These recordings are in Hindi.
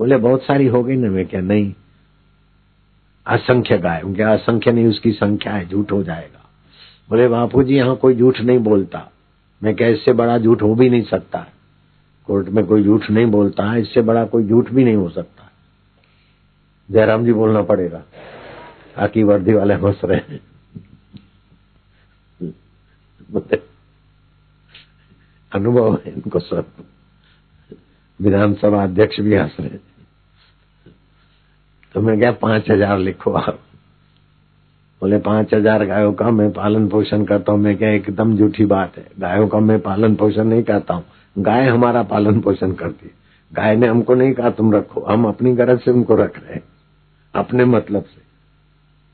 बोले बहुत सारी हो गई ना। मैं क्या नहीं, असंख्य गाय। क्या असंख्य नहीं, उसकी संख्या है, झूठ हो जाएगा। बोले बापूजी यहाँ कोई झूठ नहीं बोलता। मैं क्या इससे बड़ा झूठ हो भी नहीं सकता। कोर्ट में कोई झूठ नहीं बोलता है, इससे बड़ा कोई झूठ भी नहीं हो सकता। जयराम जी बोलना पड़ेगा, आकी वर्दी वाले हंस रहे हैं। अनुभव है इनको सब। विधानसभा अध्यक्ष भी हंस रहे हैं। तो मैं क्या 5,000 लिखो आप। बोले 5,000 गायों का मैं पालन पोषण करता हूँ। मैं क्या एकदम झूठी बात है, गायों का मैं पालन पोषण नहीं करता हूँ। गाय हमारा पालन पोषण करती है। गाय ने हमको नहीं कहा तुम रखो, हम अपनी गरज से उनको रख रहे हैं, अपने मतलब से।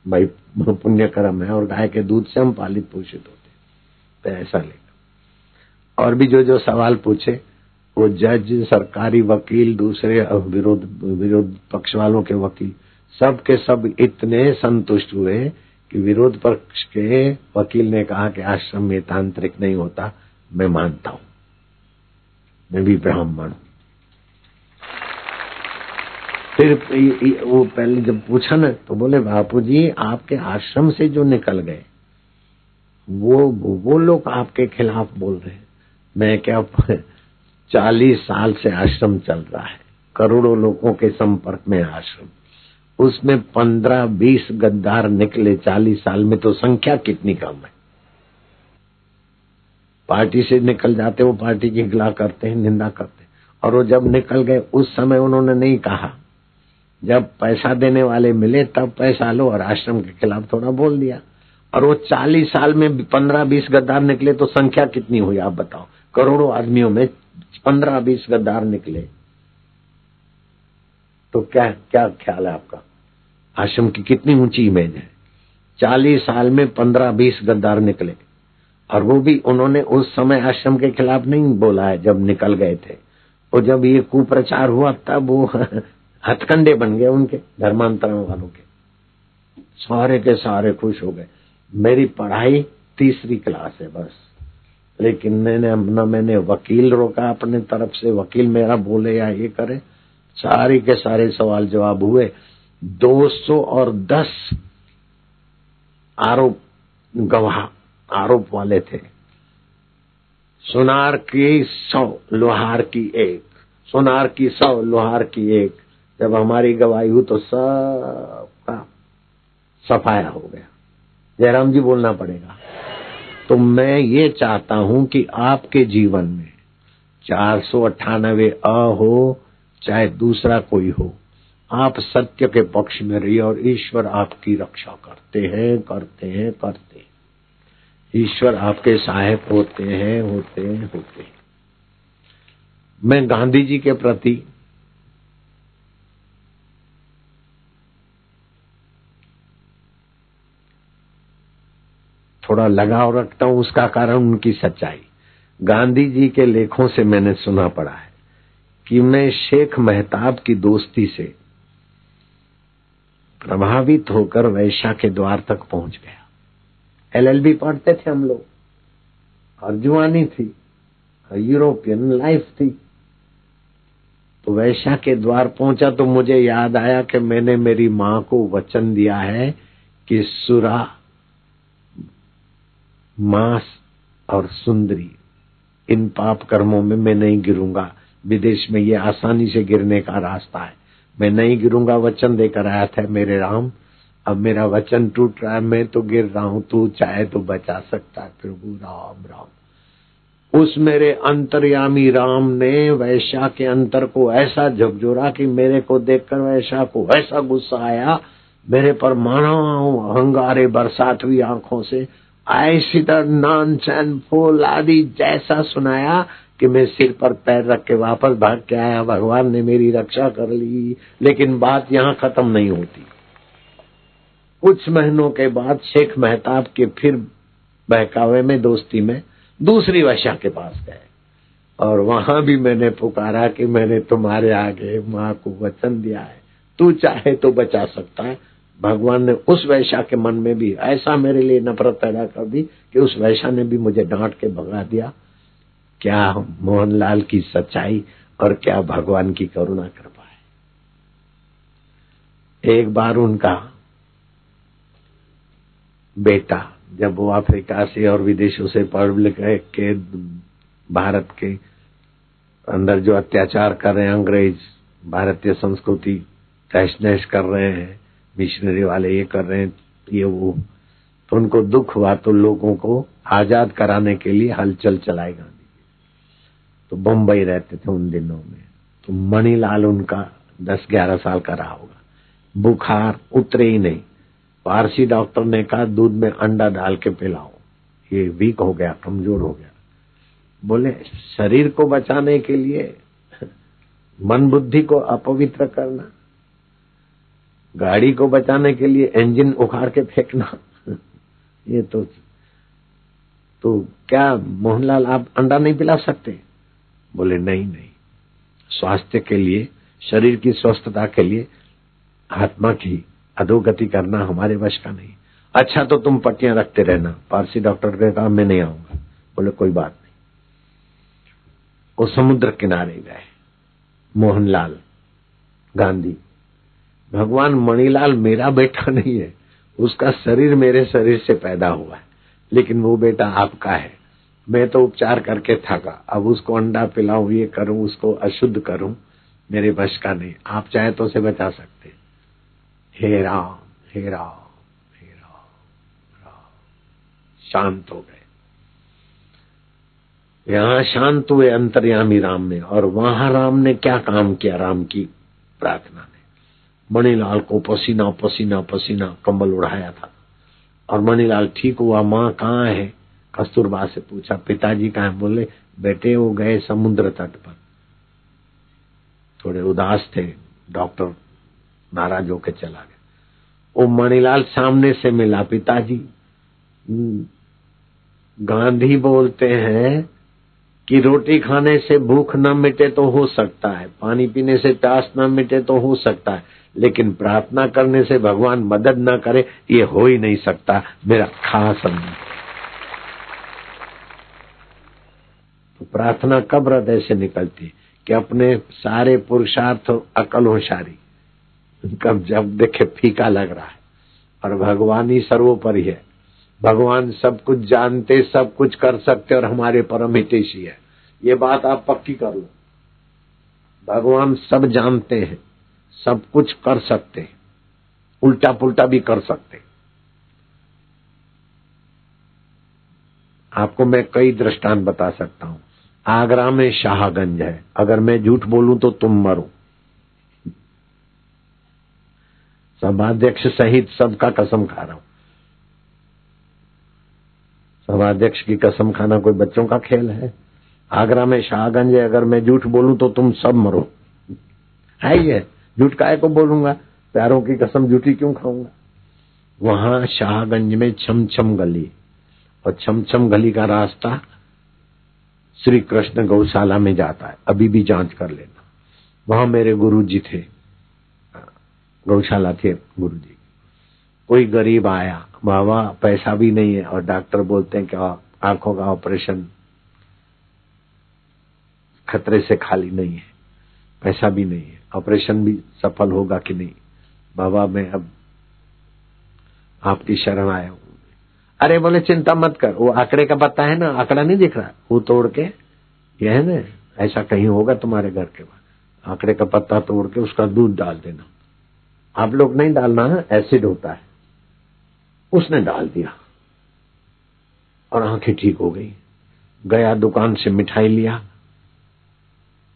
भाई पुण्य कर्म है और गाय के दूध से हम पालित पोषित होते, तो ऐसा लेगा। और भी जो सवाल पूछे वो जज, सरकारी वकील, दूसरे विरोध पक्ष वालों के वकील, सब के सब इतने संतुष्ट हुए कि विरोध पक्ष के वकील ने कहा कि आश्रम में तांत्रिक नहीं होता। मैं मानता हूं, मैं भी ब्राह्मण। फिर वो पहले जब पूछा ना तो बोले बापूजी आपके आश्रम से जो निकल गए वो लोग आपके खिलाफ बोल रहे हैं। मैं क्या 40 साल से आश्रम चल रहा है, करोड़ों लोगों के संपर्क में आश्रम, उसमें 15-20 गद्दार निकले 40 साल में, तो संख्या कितनी कम है। पार्टी से निकल जाते, वो पार्टी की गिला करते हैं, निंदा करते हैं। और वो जब निकल गए उस समय उन्होंने नहीं कहा, जब पैसा देने वाले मिले तब पैसा लो और आश्रम के खिलाफ थोड़ा बोल दिया। और वो 40 साल में 15-20 गद्दार निकले तो संख्या कितनी हुई आप बताओ। करोड़ों आदमियों में 15-20 गद्दार निकले तो क्या क्या ख्याल है आपका, आश्रम की कितनी ऊंची इमेज है। 40 साल में 15-20 गद्दार निकले, और वो भी उन्होंने उस समय आश्रम के खिलाफ नहीं बोला है जब निकल गए थे। और जब ये कुप्रचार हुआ तब वो हथकंडे बन गए उनके, धर्मांतरण वालों के। सारे के सारे खुश हो गए। मेरी पढ़ाई 3री क्लास है बस, लेकिन मैंने वकील रोका अपने तरफ से, वकील मेरा बोले या ये करे। सारे के सारे सवाल जवाब हुए। 210 गवाह आरोप वाले थे। सुनार की 100, लोहार की 1, सुनार की 100, लोहार की 1। जब हमारी गवाही हुई तो सबका सफाया हो गया। जयराम जी बोलना पड़ेगा। तो मैं ये चाहता हूं कि आपके जीवन में 498 हो चाहे दूसरा कोई हो, आप सत्य के पक्ष में रहिए और ईश्वर आपकी रक्षा करते हैं, करते हैं, करते हैं। ईश्वर आपके सहायक होते हैं, होते हैं, होते हैं। मैं गांधी जी के प्रति थोड़ा लगाव रखता हूं, उसका कारण उनकी सच्चाई। गांधी जी के लेखों से मैंने सुना पड़ा है कि मैं शेख मेहताब की दोस्ती से प्रभावित होकर वैश्या के द्वार तक पहुंच गया। LLB पढ़ते थे हम लोग, और जुआनी थी, यूरोपियन लाइफ थी। तो वैश्या के द्वार पहुंचा तो मुझे याद आया कि मैंने मेरी मां को वचन दिया है कि सुरा, मांस और सुंदरी, इन पाप कर्मों में मैं नहीं गिरूंगा। विदेश में ये आसानी से गिरने का रास्ता है, मैं नहीं गिरूंगा। वचन देकर आया था मेरे राम, अब मेरा वचन टूट रहा है, मैं तो गिर रहा हूं, तू चाहे तो बचा सकता है प्रभु राम राम। उस मेरे अंतर्यामी राम ने वैश्या के अंतर को ऐसा झकझोरा कि मेरे को देखकर वैश्या को ऐसा गुस्सा आया, मेरे पर मानो अंगारे बरसात हुई आंखों से। ऐसी तरह नॉनसेंस फूल आदि जैसा सुनाया कि मैं सिर पर पैर रख के वापस भाग के आया। भगवान ने मेरी रक्षा कर ली। लेकिन बात यहाँ खत्म नहीं होती। कुछ महीनों के बाद शेख मेहताब के फिर बहकावे में, दोस्ती में, दूसरी वैश्या के पास गए, और वहां भी मैंने पुकारा कि मैंने तुम्हारे आगे माँ को वचन दिया है, तू चाहे तो बचा सकता है। भगवान ने उस वैश्या के मन में भी ऐसा मेरे लिए नफरत पैदा कर दी कि उस वैश्या ने भी मुझे डांट के भगा दिया। क्या मोहनलाल की सच्चाई और क्या भगवान की करुणा कृपा है। एक बार उनका बेटा जब वो अफ्रीका से और विदेशों से पढ़ लिख के भारत के अंदर जो अत्याचार कर रहे हैं अंग्रेज, भारतीय संस्कृति तहस नहस कर रहे हैं, मिशनरी वाले ये कर रहे हैं, ये वो, तो उनको दुख हुआ तो लोगों को आजाद कराने के लिए हलचल चलाई गांधी जी। तो बम्बई रहते थे उन दिनों में। तो मणिलाल उनका 10-11 साल का रहा होगा, बुखार उतरे ही नहीं। पारसी डॉक्टर ने कहा दूध में अंडा डाल के पिलाओ, ये वीक हो गया, कमजोर हो गया। बोले शरीर को बचाने के लिए मन बुद्धि को अपवित्र करना, गाड़ी को बचाने के लिए इंजन उखाड़ के फेंकना, ये तो क्या मोहनलाल आप अंडा नहीं पिला सकते? बोले नहीं, स्वास्थ्य के लिए, शरीर की स्वस्थता के लिए आत्मा की अधोगति करना हमारे वश का नहीं। अच्छा तो तुम पट्टियां रखते रहना। पारसी डॉक्टर ने कहा मैं नहीं आऊंगा। बोले कोई बात नहीं। वो समुद्र किनारे गए मोहनलाल गांधी। भगवान मणिलाल मेरा बेटा नहीं है, उसका शरीर मेरे शरीर से पैदा हुआ है, लेकिन वो बेटा आपका है। मैं तो उपचार करके थका, अब उसको अंडा पिलाऊं, ये करूं, उसको अशुद्ध करूं, मेरे वश का नहीं। आप चाहे तो उसे बचा सकते। हे राम, हे राम, हे राम, राम। शांत हो गए। यहाँ शांत हुए अंतर्यामी राम ने, और वहां राम ने क्या काम किया? राम की प्रार्थना ने मणिलाल को पसीना पसीना पसीना कंबल उड़ाया था, और मणिलाल ठीक हुआ। माँ कहाँ है? कस्तूरबा से पूछा। पिताजी कहाँ है? बोले बेटे वो गए समुद्र तट पर। थोड़े उदास थे, डॉक्टर नाराज होकर चला गया। वो मणिलाल सामने से मिला। पिताजी, गांधी बोलते हैं कि रोटी खाने से भूख न मिटे तो हो सकता है, पानी पीने से प्यास न मिटे तो हो सकता है, लेकिन प्रार्थना करने से भगवान मदद न करे ये हो ही नहीं सकता। मेरा खास अनुभव। तो प्रार्थना कब हृदय से निकलती? कि अपने सारे पुरुषार्थ अकल होशियारी कब जब देखे फीका लग रहा है, और भगवान ही सर्वोपरि है। भगवान सब कुछ जानते, सब कुछ कर सकते, और हमारे परम हितैषी है। ये बात आप पक्की कर लो। भगवान सब जानते हैं, सब कुछ कर सकते हैं, उल्टा पुल्टा भी कर सकते हैं। आपको मैं कई दृष्टांत बता सकता हूं। आगरा में शाहगंज है, अगर मैं झूठ बोलूं तो तुम मरो। सभाध्यक्ष सहित सबका कसम खा रहा हूं। सभाध्यक्ष की कसम खाना कोई बच्चों का खेल है? आगरा में शाहगंज है, अगर मैं झूठ बोलूं तो तुम सब मरो। है ये झूठ काहे को बोलूंगा? प्यारों की कसम झूठी क्यों खाऊंगा? वहां शाहगंज में छमछम गली, और छमछम गली का रास्ता श्री कृष्ण गौशाला में जाता है। अभी भी जांच कर लेना। वहां मेरे गुरुजी थे, गौशाला थे गुरुजी। कोई गरीब आया, बाबा पैसा भी नहीं है, और डॉक्टर बोलते हैं कि आंखों का ऑपरेशन खतरे से खाली नहीं है, पैसा भी नहीं है, ऑपरेशन भी सफल होगा कि नहीं। बाबा मैं अब आपकी शरण आया हूं। अरे बोले चिंता मत कर, वो आंकड़े का पत्ता है ना, आंकड़ा नहीं दिख रहा, वो तोड़ के, यह है ना, ऐसा कहीं होगा तुम्हारे घर के बाद, आंकड़े का पत्ता तोड़ के उसका दूध डाल देना। आप लोग नहीं डालना है, एसिड होता है। उसने डाल दिया और आंखें ठीक हो गई। गया दुकान से मिठाई लिया,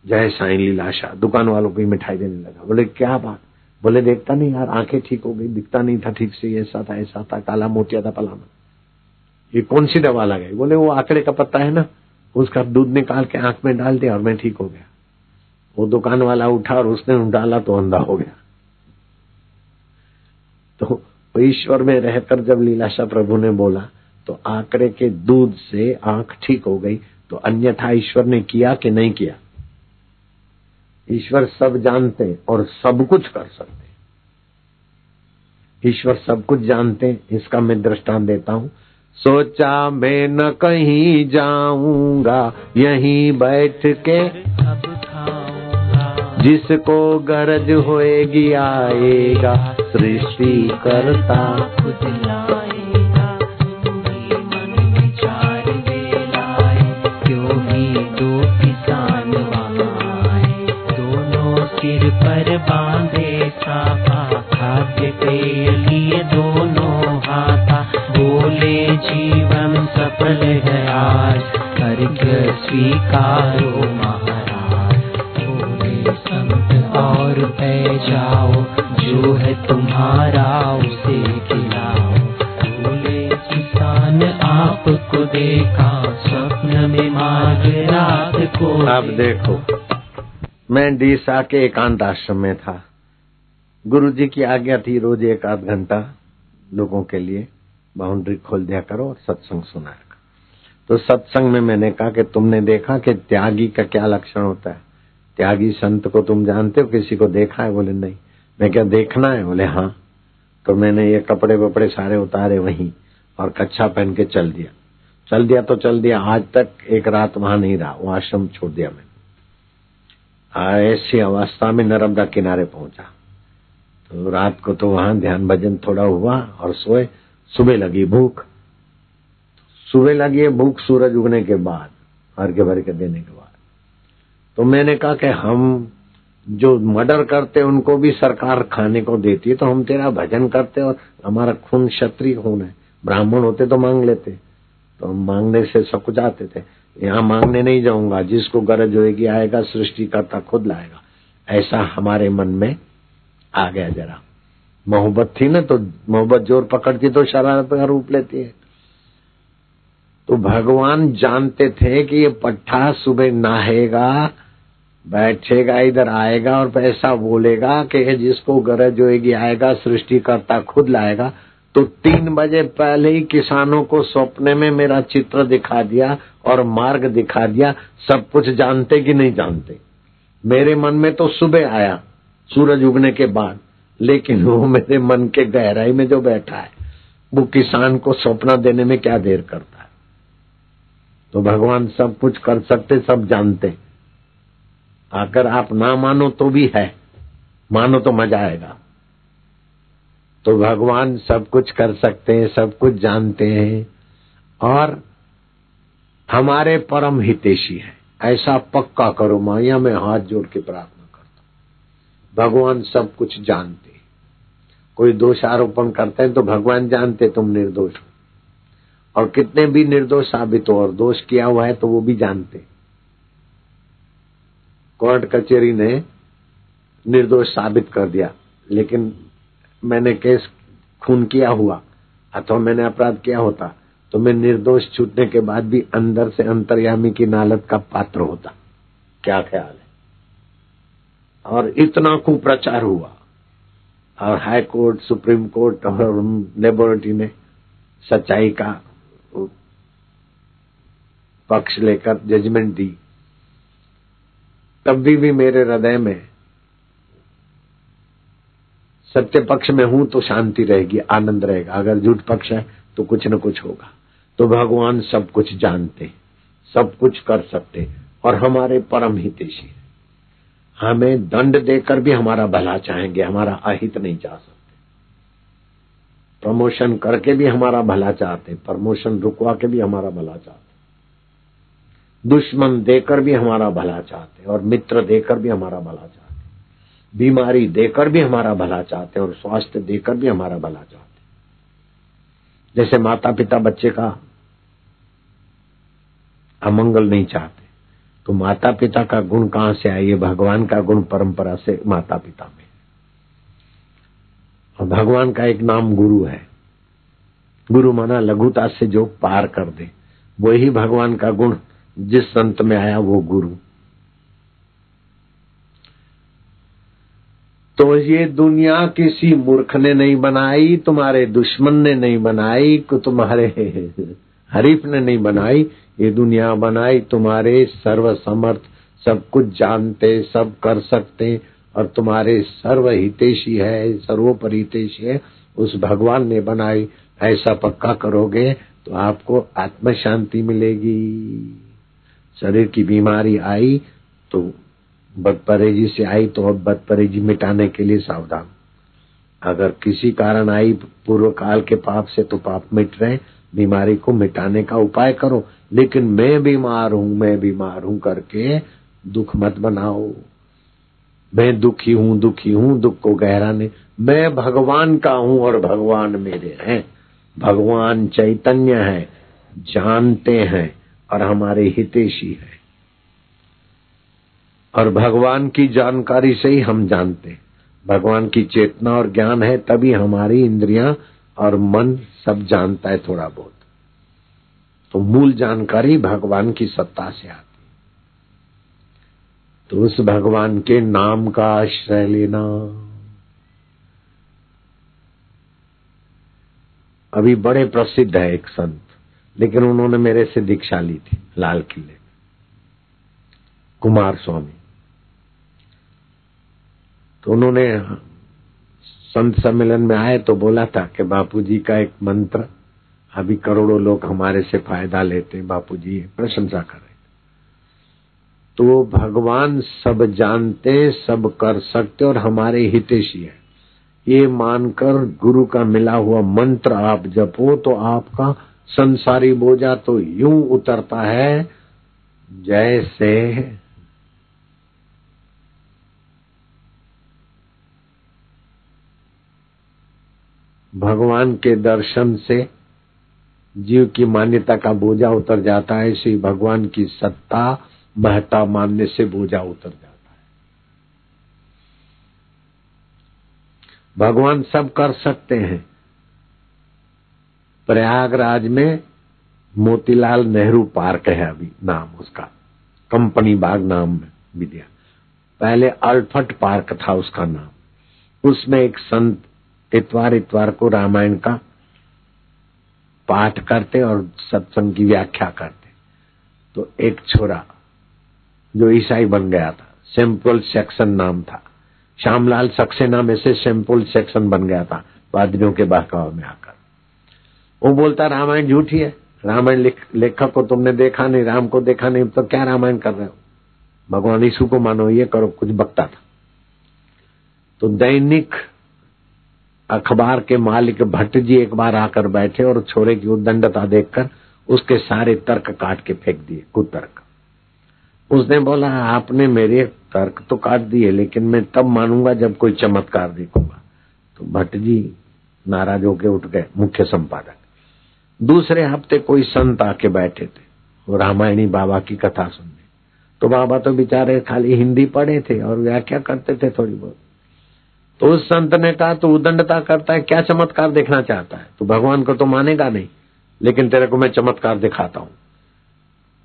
जय साईं लीलाशाह, दुकान वालों को ही मिठाई देने लगा। बोले क्या बात? बोले देखता नहीं यार, आंखें ठीक हो गई, दिखता नहीं था ठीक से, ऐसा था, काला मोतिया था, फलाना। ये कौन सी दवा लगाई? बोले वो आंकड़े का पत्ता है ना, उसका दूध निकाल के आंख में डाल दिया और मैं ठीक हो गया। वो दुकान वाला उठा और उसने डाला तो अंधा हो गया। तो ईश्वर में रहकर जब लीलाशाह प्रभु ने बोला तो आंकड़े के दूध से आंख ठीक हो गई, तो अन्यथा ईश्वर ने किया कि नहीं किया? ईश्वर सब जानते और सब कुछ कर सकते। ईश्वर सब कुछ जानते, इसका मैं दृष्टांत देता हूं। सोचा मैं न कहीं जाऊंगा, यहीं बैठ के जिसको गरज होएगी आएगा, सृष्टि करता खुद लाएगा। ही मन विचार वे लाए, क्यों ही दो किसान वहाँ आए। दोनों सिर पर बांधे साफा, खाद्य के लिए दोनों हाथा। बोले जीवन सफल है आज, अर्घ्य स्वीकारो महाराज। बोले संत और पै जाओ, जो है तुम्हारा उसे खिलाओ। बोले किसान आपको देखा, स्वप्न में माघ रात को। अब देखो, मैं डीसा के एकांत आश्रम में था। गुरुजी की आज्ञा थी रोज 1-8 घंटा लोगों के लिए बाउंड्री खोल दिया करो और सत्संग सुनाया करो। तो सत्संग में मैंने कहा कि तुमने देखा कि त्यागी का क्या लक्षण होता है? त्यागी संत को तुम जानते हो? किसी को देखा है? बोले नहीं। मैं क्या देखना है? बोले हाँ। तो मैंने ये कपड़े वपड़े सारे उतारे वहीं और कच्छा पहन के चल दिया। आज तक एक रात वहां नहीं रहा, वो आश्रम छोड़ दिया मैंने। ऐसी अवस्था में नर्मदा किनारे पहुंचा तो रात को तो वहां ध्यान भजन थोड़ा हुआ और सोए। सुबह लगी भूख सूरज उगने के बाद, अर्घ्य भर के देने के बाद। तो मैंने कहा कि हम जो मर्डर करते उनको भी सरकार खाने को देती है, तो हम तेरा भजन करते और हमारा खून क्षत्रिय खून है। ब्राह्मण होते तो मांग लेते, तो हम मांगने से सब कुछ आते थे। यहाँ मांगने नहीं जाऊंगा, जिसको गरज होएगी आएगा, सृष्टि करता खुद लाएगा। ऐसा हमारे मन में आ गया। जरा मोहब्बत थी ना, तो मोहब्बत जोर पकड़ती तो शरारत का रूप लेती है। तो भगवान जानते थे कि ये पट्टा सुबह नहाएगा, बैठेगा, इधर आएगा और ऐसा बोलेगा कि जिसको गरज होएगी आएगा, सृष्टि करता खुद लाएगा। तो 3 बजे पहले ही किसानों को सपने में मेरा चित्र दिखा दिया और मार्ग दिखा दिया। सब कुछ जानते कि नहीं जानते? मेरे मन में तो सुबह आया सूरज उगने के बाद, लेकिन वो मेरे मन के गहराई में जो बैठा है वो किसान को सपना देने में क्या देर करता है। तो भगवान सब कुछ कर सकते, सब जानते। अगर आप ना मानो तो भी है, मानो तो मजा आएगा। तो भगवान सब कुछ कर सकते हैं, सब कुछ जानते हैं और हमारे परम हितैषी है। ऐसा पक्का करो माया में हाथ जोड़ के प्रार्थना करता। भगवान सब कुछ जानते। कोई दोष आरोपण करते हैं तो भगवान जानते तुम निर्दोष हो, और कितने भी निर्दोष साबित हो और दोष किया हुआ है तो वो भी जानते। कोर्ट कचहरी ने निर्दोष साबित कर दिया, लेकिन मैंने केस खून किया हुआ अथवा मैंने अपराध किया होता तो मैं निर्दोष छूटने के बाद भी अंदर से अंतर्यामी की नालत का पात्र होता। क्या ख्याल है? और इतना कुप्रचार हुआ और हाई कोर्ट, सुप्रीम कोर्ट और लेबोरेटरी ने सच्चाई का पक्ष लेकर जजमेंट दी। तब भी मेरे हृदय में सत्य पक्ष में हूं तो शांति रहेगी, आनंद रहेगा। अगर झूठ पक्ष है तो कुछ न कुछ होगा। तो भगवान सब कुछ जानते, सब कुछ कर सकते और हमारे परम हितैषी। हमें दंड देकर भी हमारा भला चाहेंगे, हमारा अहित नहीं चाह सकते। प्रमोशन करके भी हमारा भला चाहते, प्रमोशन रुकवा के भी हमारा भला चाहते, दुश्मन देकर भी हमारा भला चाहते और मित्र देकर भी हमारा भला चाहते, बीमारी देकर भी हमारा भला चाहते और स्वास्थ्य देकर भी हमारा भला चाहते। जैसे माता पिता बच्चे का अमंगल नहीं चाहते, तो माता पिता का गुण कहां से आए? ये भगवान का गुण परंपरा से माता पिता में। और भगवान का एक नाम गुरु है। गुरु माना लघुता से जो पार कर दे, वही भगवान का गुण जिस संत में आया वो गुरु। तो ये दुनिया किसी मूर्ख ने नहीं बनाई, तुम्हारे दुश्मन ने नहीं बनाई, तुम्हारे हरीफ ने नहीं बनाई। ये दुनिया बनाई तुम्हारे सर्व समर्थ, सब कुछ जानते, सब कर सकते और तुम्हारे सर्व हितैषी है, सर्वोपरि हितैषी है, उस भगवान ने बनाई। ऐसा पक्का करोगे तो आपको आत्म शांति मिलेगी। शरीर की बीमारी आई तो बदपरहेजी से आई तो अब बदपरहेजी मिटाने के लिए सावधान। अगर किसी कारण आई पूर्व काल के पाप से तो पाप मिट रहे, बीमारी को मिटाने का उपाय करो। लेकिन मैं बीमार हूं करके दुख मत बनाओ। मैं दुखी हूं, दुख को गहरा नहीं। मैं भगवान का हूं और भगवान मेरे हैं। भगवान चैतन्य है, जानते हैं और हमारे हितैषी है। और भगवान की जानकारी से ही हम जानते हैं। भगवान की चेतना और ज्ञान है, तभी हमारी इंद्रियां और मन सब जानता है थोड़ा बहुत। तो मूल जानकारी भगवान की सत्ता से आती। तो उस भगवान के नाम का आश्रय लेना। अभी बड़े प्रसिद्ध है एक संत, लेकिन उन्होंने मेरे से दीक्षा ली थी लाल किले में, कुमार स्वामी। तो उन्होंने संत सम्मेलन में आए तो बोला था कि बापूजी का एक मंत्र, अभी करोड़ों लोग हमारे से फायदा लेते हैं, बापूजी प्रशंसा कर रहे। तो भगवान सब जानते, सब कर सकते और हमारे हितैषी है, ये मानकर गुरु का मिला हुआ मंत्र आप जपो तो आपका संसारी बोझा तो यूं उतरता है जैसे भगवान के दर्शन से जीव की मान्यता का बोझा उतर जाता है। ऐसे भगवान की सत्ता महता मानने से बोझा उतर जाता है। भगवान सब कर सकते हैं। प्रयागराज में मोतीलाल नेहरू पार्क है, अभी नाम उसका, कंपनी बाग नाम में विद्या। पहले अल्फट पार्क था उसका नाम। उसमें एक संत इतवार को रामायण का पाठ करते और सत्संग की व्याख्या करते। तो एक छोरा जो ईसाई बन गया था, सैंपल सेक्शन नाम था, श्यामलाल सक्सेना में से सैंपल सेक्शन बन गया था पादरियों के बहकाव में आकर। वो बोलता रामायण झूठी है, रामायण लेखक को तुमने देखा नहीं, राम को देखा नहीं, तो क्या रामायण कर रहे हो, भगवान यीशु को मानो, ये करो, कुछ बकता था। तो दैनिक अखबार के मालिक भट्ट जी एक बार आकर बैठे और छोरे की उद्दंडता देखकर उसके सारे तर्क काट के फेंक दिए, कुतर्क। उसने बोला आपने मेरे तर्क तो काट दिए, लेकिन मैं तब मानूंगा जब कोई चमत्कार देखूंगा। तो भट्ट जी नाराज होके उठ गए, मुख्य संपादक। दूसरे हफ्ते कोई संत आके बैठे थे, वो रामायणी बाबा की कथा सुनने। तो बाबा तो बेचारे खाली हिंदी पढ़े थे और व्याख्या करते थे थोड़ी बहुत। तो उस संत ने कहा तो उद्दंडता करता है, क्या चमत्कार देखना चाहता है, तो भगवान को तो मानेगा नहीं, लेकिन तेरे को मैं चमत्कार दिखाता हूँ।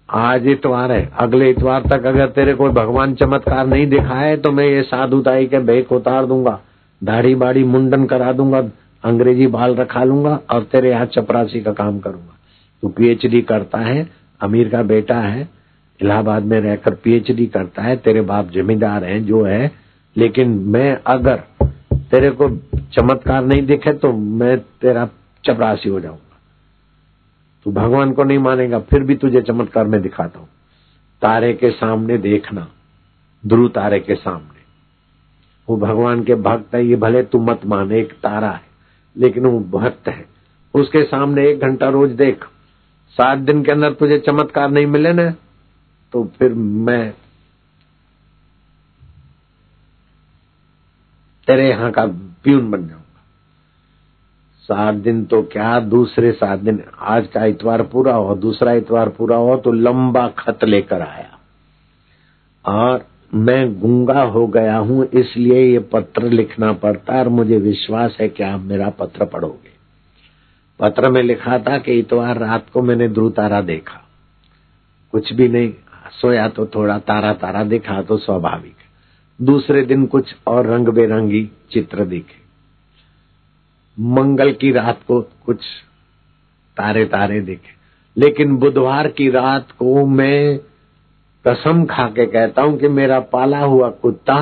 आज इतवार है, अगले इतवार तक अगर तेरे को भगवान चमत्कार नहीं दिखाए तो मैं ये साधुताई के भेक उतार दूंगा, दाढ़ी बाड़ी मुंडन करा दूंगा, अंग्रेजी बाल रखा लूंगा और तेरे यहाँ चपरासी का काम करूंगा। तू पीएचडी करता है, अमीर का बेटा है, इलाहाबाद में रहकर पीएचडी करता है, तेरे बाप जमींदार हैं जो है, लेकिन मैं अगर तेरे को चमत्कार नहीं दिखे तो मैं तेरा चपरासी हो जाऊंगा। तू भगवान को नहीं मानेगा, फिर भी तुझे चमत्कार में दिखाता हूं। तारे के सामने देखना, ध्रुव तारे के सामने, वो भगवान के भक्त है, ये भले तू मत मान, एक तारा है लेकिन वो भक्त है, उसके सामने 1 घंटा रोज देख, 7 दिन के अंदर तुझे चमत्कार नहीं मिले ना तो फिर मैं तेरे यहाँ का प्यून बन जाऊंगा। 7 दिन तो क्या, दूसरे 7 दिन, आज का इतवार पूरा हो, दूसरा इतवार पूरा हो तो लंबा खत लेकर आया, और मैं गूंगा हो गया हूं इसलिए ये पत्र लिखना पड़ता है और मुझे विश्वास है कि आप मेरा पत्र पढ़ोगे। पत्र में लिखा था कि इतवार रात को मैंने ध्रुव तारा देखा, कुछ भी नहीं, सोया तो थोड़ा तारा तारा देखा तो स्वाभाविक है। दूसरे दिन कुछ और रंग बेरंगी चित्र दिखे। मंगल की रात को कुछ तारे तारे दिखे, लेकिन बुधवार की रात को मैं कसम खा के कहता हूं कि मेरा पाला हुआ कुत्ता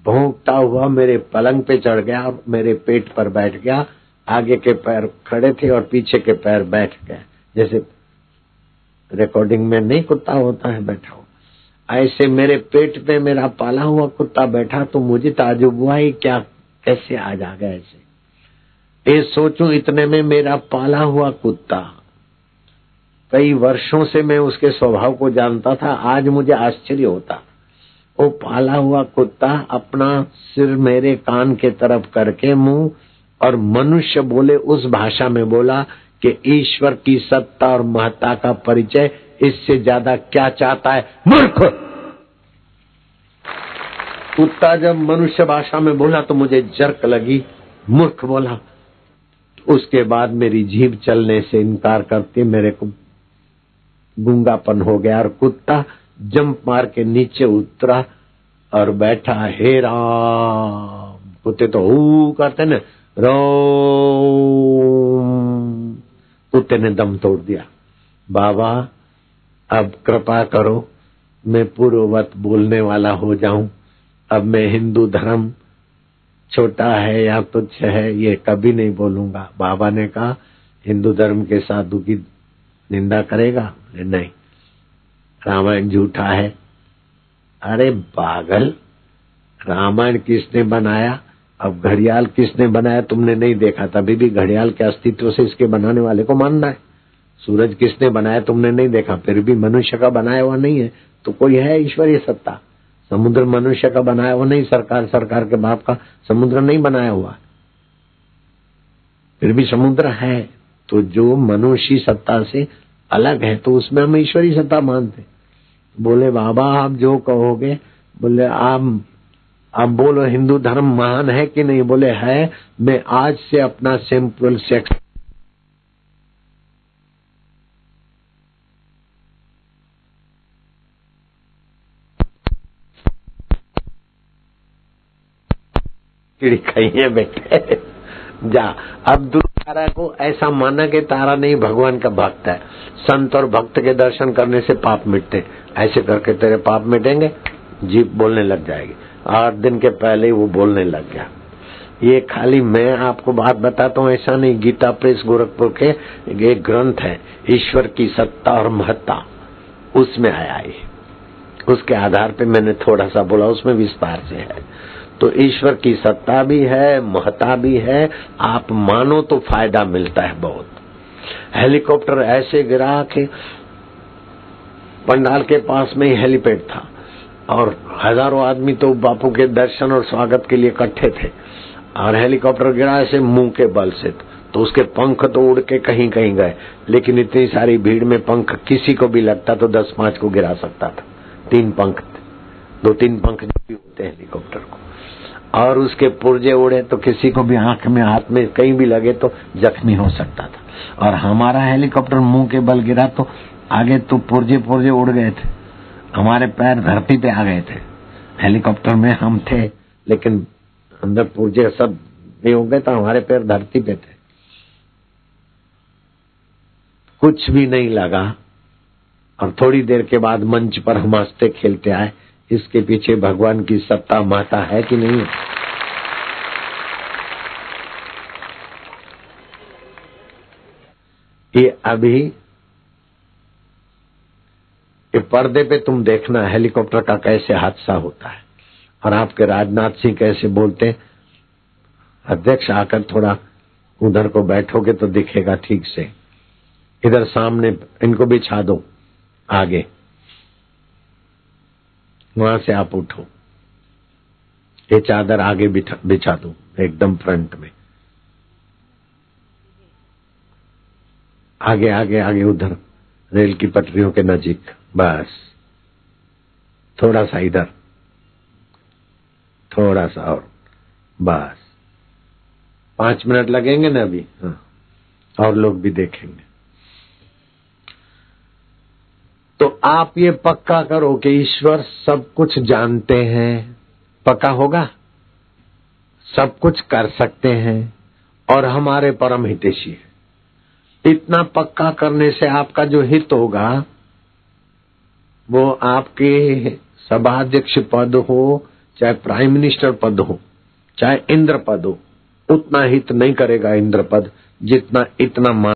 भौंकता हुआ मेरे पलंग पे चढ़ गया और मेरे पेट पर बैठ गया। आगे के पैर खड़े थे और पीछे के पैर बैठ गए, जैसे रिकॉर्डिंग में नहीं कुत्ता होता है बैठा हो। ऐसे मेरे पेट पे मेरा पाला हुआ कुत्ता बैठा तो मुझे ताजुब हुआ ही क्या कैसे आज आ गया ऐसे। ये सोचूं इतने में मेरा पाला हुआ कुत्ता, कई वर्षों से मैं उसके स्वभाव को जानता था, आज मुझे आश्चर्य होता। वो पाला हुआ कुत्ता अपना सिर मेरे कान के तरफ करके मुंह और मनुष्य बोले उस भाषा में बोला कि ईश्वर की सत्ता और महत्ता का परिचय इससे ज्यादा क्या चाहता है मूर्ख। कुत्ता जब मनुष्य भाषा में बोला तो मुझे जर्क लगी, मूर्ख बोला। उसके बाद मेरी जीभ चलने से इनकार करती, मेरे को गूंगापन हो गया और कुत्ता जंप मार के नीचे उतरा और बैठा। हे राम, कुत्ते तो हू करते न, राम। कुत्ते ने दम तोड़ दिया। बाबा अब कृपा करो मैं पूर्ववत बोलने वाला हो जाऊं। अब मैं हिंदू धर्म छोटा है या तुच्छ है ये कभी नहीं बोलूंगा। बाबा ने कहा हिंदू धर्म के साधु की निंदा करेगा? नहीं, रामायण झूठा है। अरे पागल, रामायण किसने बनाया? अब घड़ियाल किसने बनाया तुमने नहीं देखा, तभी भी घड़ियाल के अस्तित्व से इसके बनाने वाले को मानना है। सूरज किसने बनाया तुमने नहीं देखा, फिर भी मनुष्य का बनाया हुआ नहीं है तो कोई है ईश्वरीय सत्ता। समुद्र मनुष्य का बनाया हुआ नहीं, सरकार के बाप का समुद्र नहीं बनाया हुआ, फिर भी समुद्र है। तो जो मनुष्य सत्ता से अलग है तो उसमें हम ईश्वरीय सत्ता मानते। बोले बाबा आप जो कहोगे। बोले आप बोलो हिंदू धर्म महान है कि नहीं? बोले है। मैं आज से अपना सिंपल सेक्स चिड़ी खाई है बेटे। जा अब तारा को ऐसा माना कि तारा नहीं भगवान का भक्त है। संत और भक्त के दर्शन करने से पाप मिटते, ऐसे करके तेरे पाप मिटेंगे। जीभ बोलने लग जाएगी। 8 दिन के पहले ही वो बोलने लग गया। ये खाली मैं आपको बात बताता हूँ ऐसा नहीं, गीता प्रेस गोरखपुर के एक ग्रंथ है ईश्वर की सत्ता और महत्ता, उसमें आया ये। उसके आधार पे मैंने थोड़ा सा बोला, उसमें विस्तार से है। तो ईश्वर की सत्ता भी है, महत्ता भी है, आप मानो तो फायदा मिलता है बहुत। हेलीकॉप्टर ऐसे गिरा कि पंडाल के पास में ही हेलीपैड था और हजारों आदमी तो बापू के दर्शन और स्वागत के लिए इकट्ठे थे और हेलीकॉप्टर गिरा ऐसे मुंह के बल से, तो उसके पंख तो उड़ के कहीं कहीं गए, लेकिन इतनी सारी भीड़ में पंख किसी को भी लगता तो 10-5 को गिरा सकता था। 3 पंख, 2-3 पंख जो भी होते हैं हेलीकॉप्टर को, और उसके पुर्जे उड़े तो किसी को भी आंख में हाथ में कहीं भी लगे तो जख्मी हो सकता था। और हमारा हेलीकॉप्टर मुंह के बल गिरा तो आगे तो पुर्जे उड़ गए थे, हमारे पैर धरती पे आ गए थे। हेलीकॉप्टर में हम थे लेकिन अंदर पुर्जे सब नहीं हो गए तो हमारे पैर धरती पे थे। कुछ भी नहीं लगा और थोड़ी देर के बाद मंच पर हम हंसते खेलते आए। इसके पीछे भगवान की सत्ता माता है कि नहीं? ये अभी ये पर्दे पे तुम देखना हेलीकॉप्टर का कैसे हादसा होता है और आपके राजनाथ सिंह कैसे बोलते। अध्यक्ष आकर थोड़ा उधर को बैठोगे तो दिखेगा ठीक से। इधर सामने इनको बिछा दो, आगे वहां से आप उठो, ये चादर आगे बिछा दो एकदम फ्रंट में, आगे आगे आगे उधर रेल की पटरियों के नजीक, बस थोड़ा सा इधर, थोड़ा सा और, बस 5 मिनट लगेंगे ना अभी। हाँ, और लोग भी देखेंगे। तो आप ये पक्का करो कि ईश्वर सब कुछ जानते हैं, पक्का होगा, सब कुछ कर सकते हैं और हमारे परम हितैषी है। इतना पक्का करने से आपका जो हित होगा वो आपके सभाध्यक्ष पद हो, चाहे प्राइम मिनिस्टर पद हो, चाहे इंद्र पद हो, उतना हित नहीं करेगा इंद्र पद जितना इतना